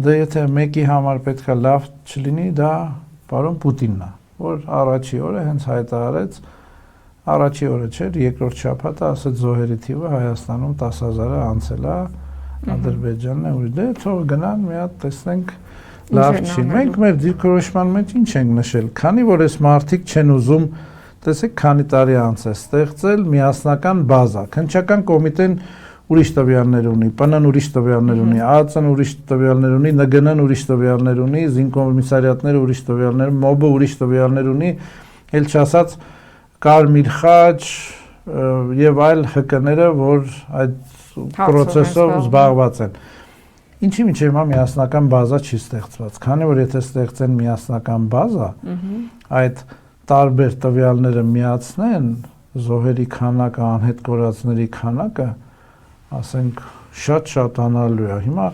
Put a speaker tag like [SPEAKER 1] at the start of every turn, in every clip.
[SPEAKER 1] Դե եթե մեկի համար պետք է լավ չլինի, դա պարոն Պուտինն է, որ առաջի օրը հենց հայտարարեց, առաջի օրը չէր, երկրորդ շաբաթը ասեց զոհերի թիվը Հայաստանում 10,000-ը անցել է, Ադրբեջանն է ուրիշ, դե թող գնան մի հատ տեսնենք լավ չի։ Մենք մեր դիրքորոշման մեջ ինչ ենք նշել, քանի որ այս մարդիկ չեն ուզում, տեսեք, քանի տարի անց է ստեղծել միասնական բազա, քննչական կոմիտեն ուրիշ տվյալներ ունի, ՊՆ-ն ուրիշ տվյալներ ունի, ԱԱԾ-ն ուրիշ տվյալներ ունի, ՆԳՆ-ն ուրիշ տվյալներ ունի, զինկոմիսարիատները ուրիշ տվյալներ, ՄՕԲ-ը ուրիշ տվյալներ ունի, էլ չասած Կարմիր խաչ եւ այլ ՀԿ-ները, որ այդ պրոցեսով զբաղված են։ Ինչի՞ միջև հիմա միասնական բազա չի ստեղծված, քանի որ եթե ստեղծեն միասնական բազա, այդ տարբեր տվյալները միացնեն, զոհերի քանակը, անհետ կորածների քանակը, ասենք, շատ անալու է։ Հիմա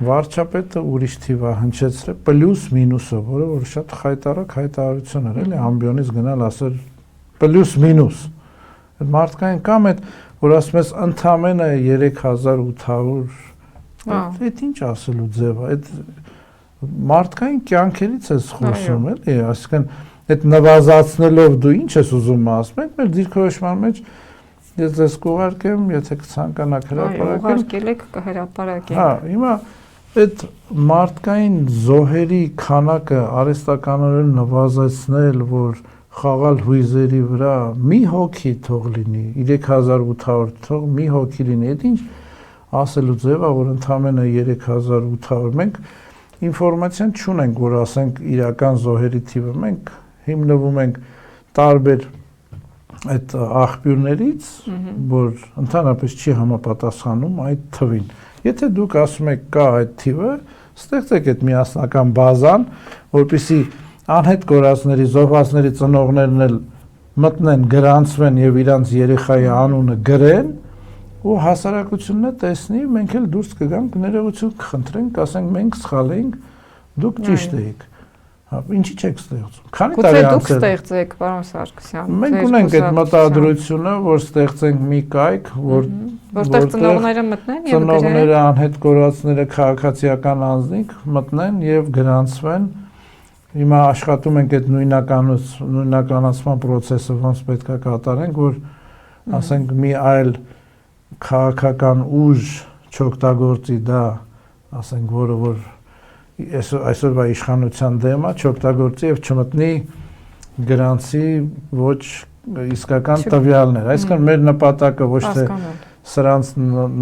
[SPEAKER 1] վարչապետը ուրիշ թիվ է հնչեցրել, պլյուս մինուսը, որը որ շատ խայտառակ հայտարարություն էր, էլի, ամբիոնից գնալ ասել պլյուս մինուս։ Մարդկային կամ այդ, որ ասում ես ընդամենը 3800, այդ ինչ ասելու ձև է, այդ մարդկային կյանքերից ես խոսում, էլի, այսինքն այդ նվազացնելով դու ինչ ես ուզում ասում, մենք մեր դիրքորոշման մեջ ես ձեզ կուղարկեմ, եթե կցանկանաք հրապարակել։
[SPEAKER 2] Ուղարկել եք կհրապարակենք։
[SPEAKER 1] Հա, հիմա այդ մարդկային զոհերի քանակը արհեստականորեն նվազեցնել, որ խաղալ հույզերի վրա մի հոգի թող լինի, 3800 թող մի հոգի լինի, այդ ինչ ասելու ձև է, որ ընդամենը 3800, մենք ինֆորմացիան չունենք, որ ասենք իրական զոհերի թիվը, մենք հիմնվում ենք տարբեր այդ աղբյուրներից, որ ընդհանրապես չի համապատասխանում այդ թվին։ Եթե դուք ասում եք կա այդ թիվը, ստեղծեք այդ միասնական բազան, որպեսզի անհետ կորածների, զոհվածների ծնողներն էլ մտնեն, գրանցվեն եւ իրանց երեխայի անունը գրեն, ու հասարակությունն է տեսնի, մենք էլ դուրս կգանք, ներողություն կխնդրենք, ասենք մենք սխալ էինք, դուք ճիշտ էիք։ Ինչի՞ չեք ստեղծում։ Քանի տարի անց
[SPEAKER 2] դուք ստեղծեք, պարոն Սարգսյան։
[SPEAKER 1] Մենք ունենք այդ մտադրությունը, որ ստեղծենք մի կայք,
[SPEAKER 2] որտեղ ծնողները մտնեն եւ
[SPEAKER 1] ծնողները անհետ կորածները քաղաքացիական անձինք մտնեն եւ գրանցվեն։ Հիմա աշխատում ենք այդ նույնականացման process-ը ոնց պետք է կատարենք, որ ասենք մի այլ քաղաքական ուժ չօգտագործի դա, ասենք, որը որ այսօրվա իշխանության դեմ է, չօգտագործի եւ չմտնի գրանցի ոչ իսկական տվյալներ։ Այսինքն մեր նպատակը ոչ թե սրանց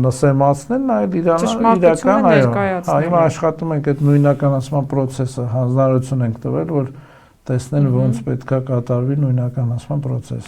[SPEAKER 1] նսեմացնելն, այլ իրական, այո։ Հիմա աշխատում ենք այդ նույնականացման process-ը, հանձնարարություն ենք տվել, որ տեսնեն ոնց պետք է կատարվի նույնականացման process-ը։